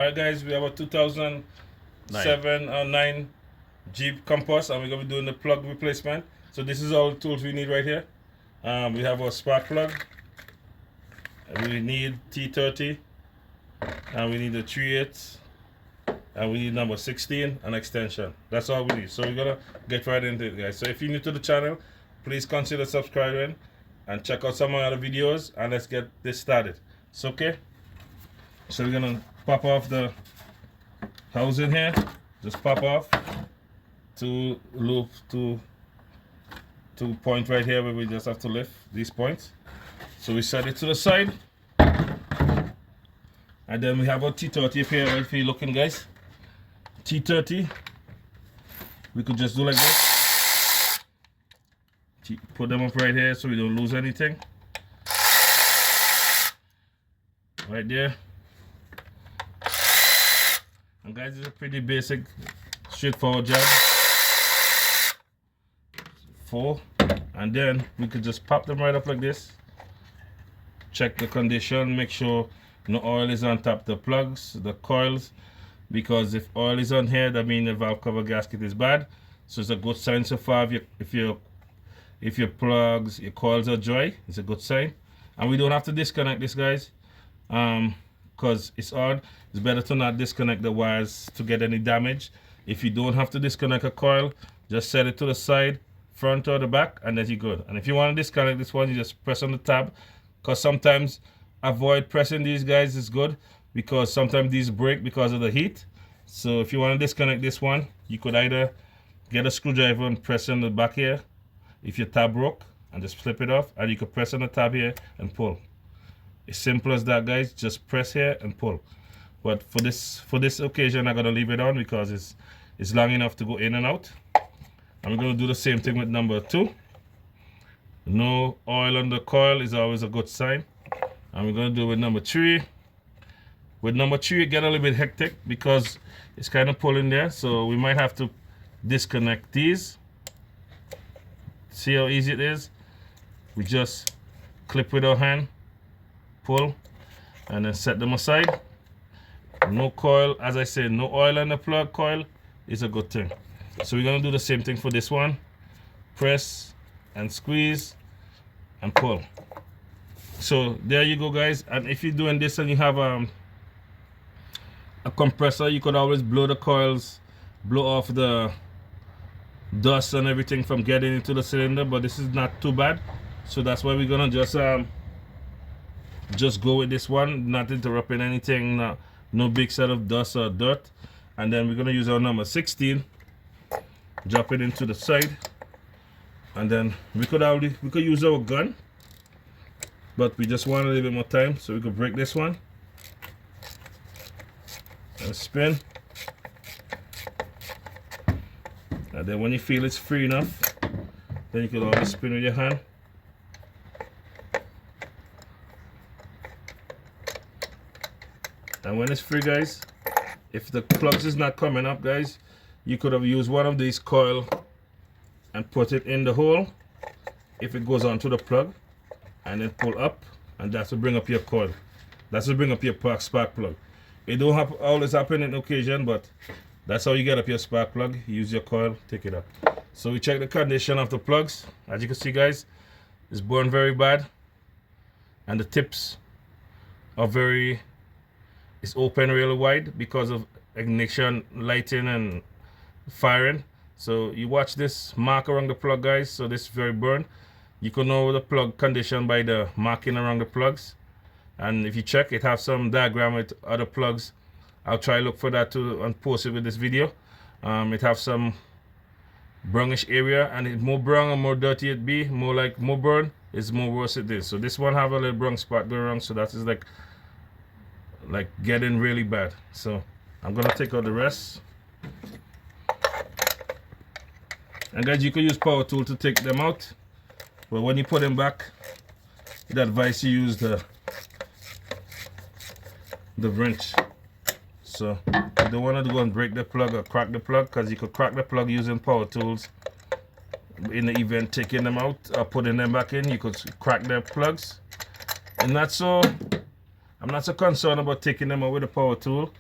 Alright guys, we have a 2007 or 9 Jeep Compass and we're going to be doing the plug replacement. So this is all the tools we need right here. We have our spark plug, we need T30, and we need the 3/8, and we need number 16 and extension. That's all we need. So we're going to get right into it guys. So if you're new to the channel, please consider subscribing and check out some of our other videos, and let's get this started. So okay, so we're going to pop off the housing here. Just pop off to loop to point right here where we just have to lift these points. So we set it to the side, and then we have our T30 up here right for you looking guys. T30, we could just do like this. Put them up right here so we don't lose anything. Right there. And guys, it's a pretty basic, straightforward job. 4, and then we could just pop them right up like this. Check the condition, make sure no oil is on top of the plugs, the coils, because if oil is on here, that means the valve cover gasket is bad. So it's a good sign so far. If your plugs, your coils are dry, it's a good sign. And we don't have to disconnect this guys, because it's hard. It's better to not disconnect the wires to get any damage. If you don't have to disconnect a coil, just set it to the side, front or the back, and then you're good. And if you want to disconnect this one, you just press on the tab, because sometimes avoid pressing these guys is good, because sometimes these break because of the heat. So if you want to disconnect this one, you could either get a screwdriver and press on the back here if your tab broke, and just flip it off, and you could press on the tab here and pull. As simple as that guys, just press here and pull. But for this occasion, I'm gonna leave it on because it's long enough to go in and out. I'm gonna do the same thing with number 2. No oil on the coil is always a good sign. And we're gonna do it with number 3. With number 3, it get a little bit hectic because it's kind of pulling there, so we might have to disconnect these. See how easy it is? We just clip with our hand, pull, and then set them aside. No coil, as I said, no oil on the plug coil is a good thing. So we're gonna do the same thing for this one. Press and squeeze and pull. So there you go guys. And if you're doing this and you have a compressor, you could always blow the coils, blow off the dust and everything from getting into the cylinder, but this is not too bad. So that's why we're gonna just go with this one, not interrupting anything, no big set of dust or dirt. And then we're gonna use our number 16, drop it into the side, and then we could use our gun, but we just want a little bit more time, so we could break this one and spin. And then when you feel it's free enough, then you can always spin with your hand. And when it's free guys, if the plugs is not coming up guys, you could have used one of these coil and put it in the hole if it goes onto the plug, and then pull up, and that will bring up your coil. That will bring up your spark plug. It don't always happen in occasion, but that's how you get up your spark plug. Use your coil, take it up. So we check the condition of the plugs. As you can see guys, it's burned very bad, and the tips are it's open really wide because of ignition, lighting, and firing. So you watch this mark around the plug guys. So this is very burned. You can know the plug condition by the marking around the plugs. And if you check, it has some diagram with other plugs. I'll try look for that too and post it with this video. It has some brownish area, and it's more brown and more dirty it be, more burn, is more worse it is. So this one have a little brown spot going around, so that is like getting really bad. So I'm gonna take out the rest. And guys, you can use power tool to take them out, but when you put them back, it advise you use the wrench. So you don't want to go and break the plug or crack the plug, because you could crack the plug using power tools. In the event taking them out or putting them back in, you could crack their plugs. And I'm not so concerned about taking them out with a power tool,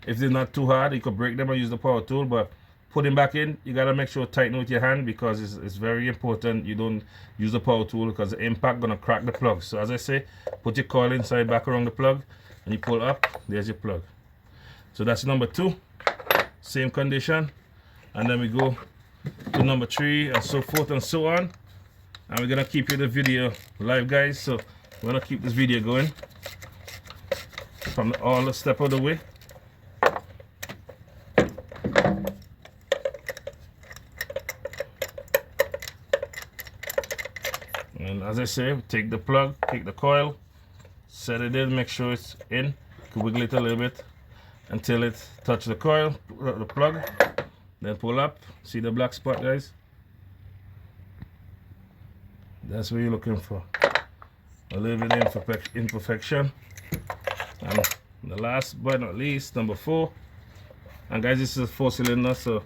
If they're not too hard, you could break them or use the power tool, but put them back in, you gotta make sure tighten with your hand, because it's very important you don't use the power tool, because the impact gonna crack the plug. So as I say, put your coil inside back around the plug and you pull up, there's your plug. So that's number 2, same condition. And then we go to number 3 and so forth and so on. And we're gonna keep you the video live, guys. So we're gonna keep this video going from all the step of the way. And as I say, take the plug, take the coil, set it in, make sure it's in. You can wiggle it a little bit until it touches the coil, the plug, then pull up. See the black spot, guys? That's what you're looking for. A little bit of imperfection. And the last but not least, number 4. And guys, this is a 4-cylinder, so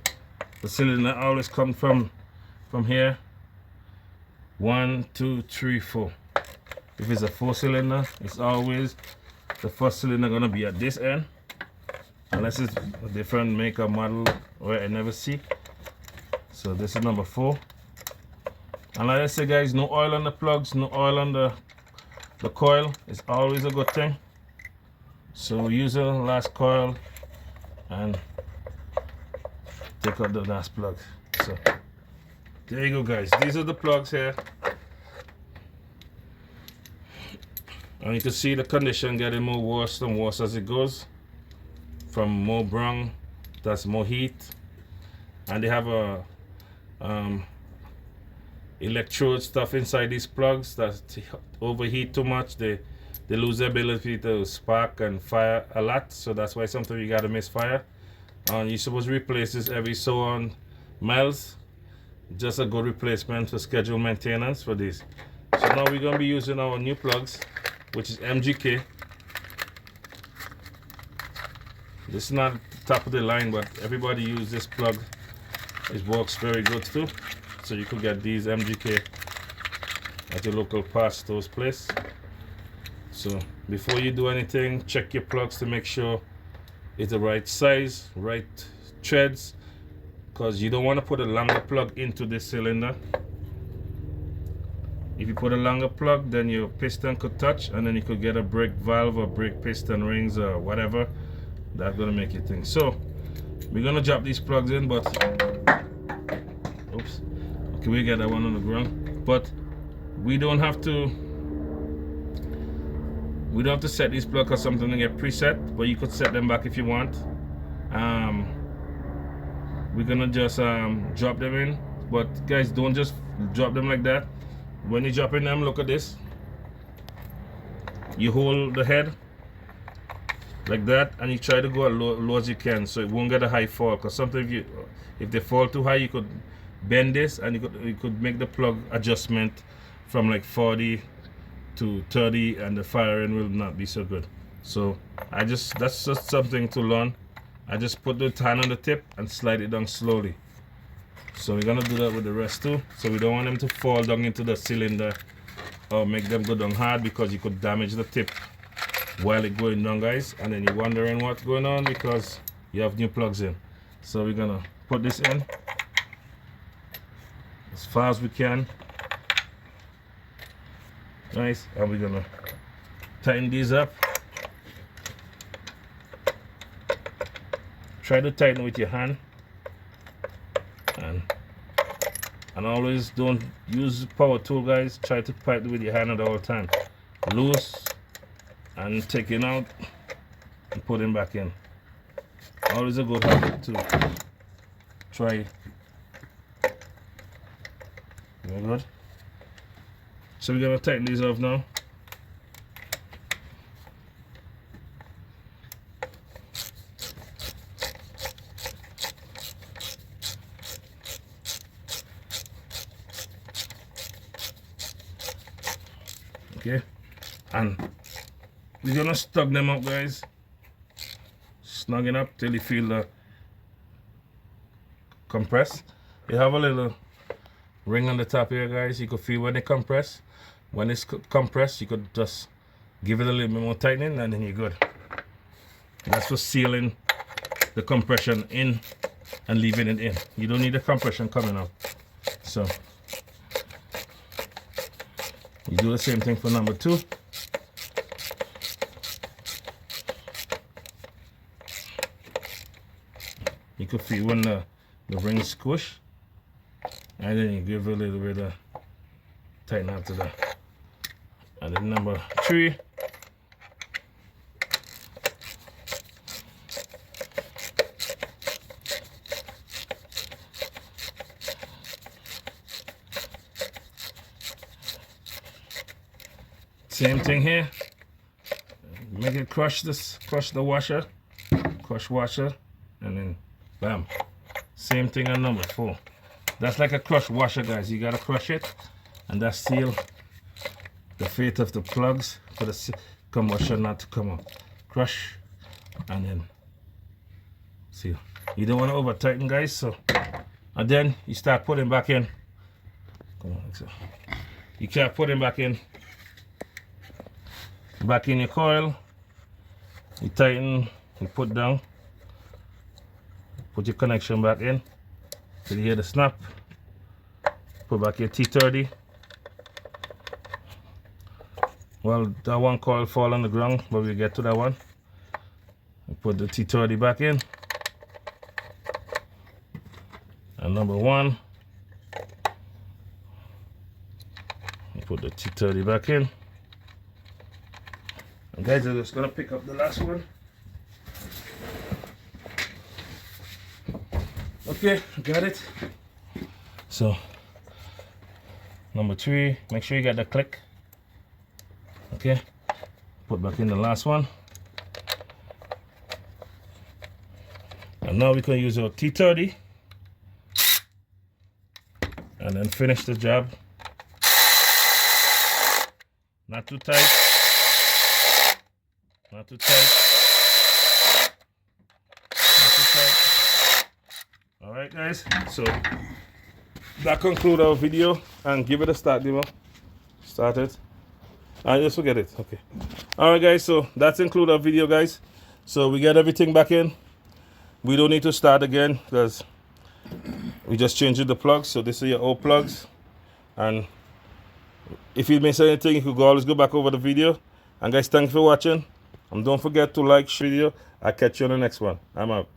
the cylinder always comes from here. 1, 2, 3, 4. If it's a 4-cylinder, it's always the first cylinder gonna be at this end, unless it's a different maker model where I never see. So this is number 4. And like I say, guys, no oil on the plugs, no oil on the coil. It's always a good thing. So use the last coil and take out the last plug. So there you go, guys. These are the plugs here. And you can see the condition getting more worse and worse as it goes. From more brown, that's more heat. And they have a electrode stuff inside these plugs that overheat too much. They lose the ability to spark and fire a lot. So that's why sometimes you gotta misfire. You're supposed to replace this every so on miles. Just a good replacement for scheduled maintenance for these. So now we're gonna be using our new plugs, which is MGK. This is not the top of the line, but everybody use this plug. It works very good too. So you could get these MGK at your local parts stores place. So before you do anything, check your plugs to make sure it's the right size, right threads, because you don't want to put a longer plug into this cylinder. If you put a longer plug, then your piston could touch, and then you could get a break valve or break piston rings or whatever. That's gonna make you think. So we're gonna drop these plugs in, but oops, okay, we got that one on the ground. But we don't have to set these plugs or something to get preset, but you could set them back if you want. We're gonna just drop them in, but guys, don't just drop them like that. When you're dropping them, look at this. You hold the head like that, and you try to go as low as you can, so it won't get a high fall. Because sometimes if they fall too high, you could bend this, and you could make the plug adjustment from like 40 to 30, and the firing will not be so good. So that's just something to learn. I just put the hand on the tip and slide it down slowly. So we're gonna do that with the rest too. So we don't want them to fall down into the cylinder or make them go down hard, because you could damage the tip while it's going down, guys, and then you're wondering what's going on because you have new plugs in. So we're gonna put this in as far as we can. Nice. And we're gonna tighten these up. Try to tighten with your hand, and always don't use power tool, guys. Try to tighten with your hand at all time. Loose and take it out and put it back in. Always a good habit to try. Very good. So we're gonna tighten these off now. Okay, and we're gonna snug them up, guys. Snug it up till you feel the compress. You have a little ring on the top here, guys. You could feel when they compress. When it's compressed, you could just give it a little bit more tightening, and then you're good. That's for sealing the compression in and leaving it in. You don't need the compression coming out. So you do the same thing for number 2. You can feel when the ring squish, and then you give a little bit of tighten after that. And then number 3, same thing here. Make it crush the washer, crush washer, and then bam. Same thing on number 4. That's like a crush washer, guys. You gotta crush it, and that seal the fate of the plugs for the combustion not to come out. Crush, and then seal. You don't want to over tighten, guys. So, and then you start putting back in. Come on, like so. You keep putting back in your coil. You tighten, you put down, put your connection back in till you hear the snap. Put back your T30. Well, that one coil fall on the ground, but we'll get to that one. Put the T30 back in. And number 1, put the T30 back in. And guys, I'm just gonna pick up the last one. Okay, got it. So, number 3, make sure you got the click. Okay, put back in the last one. And now we can use our T30 and then finish the job. Not too tight. Not too tight. Not too tight. Alright guys, so that concludes our video, and give it a start, Dimo. Start it. Just forget it. Okay. Alright guys, so that's include our video, guys. So we get everything back in. We don't need to start again because we just changed the plugs. So this is your old plugs. And if you miss anything, you could always go back over the video. And guys, thanks for watching. And don't forget to like, share the video. I'll catch you on the next one. I'm out.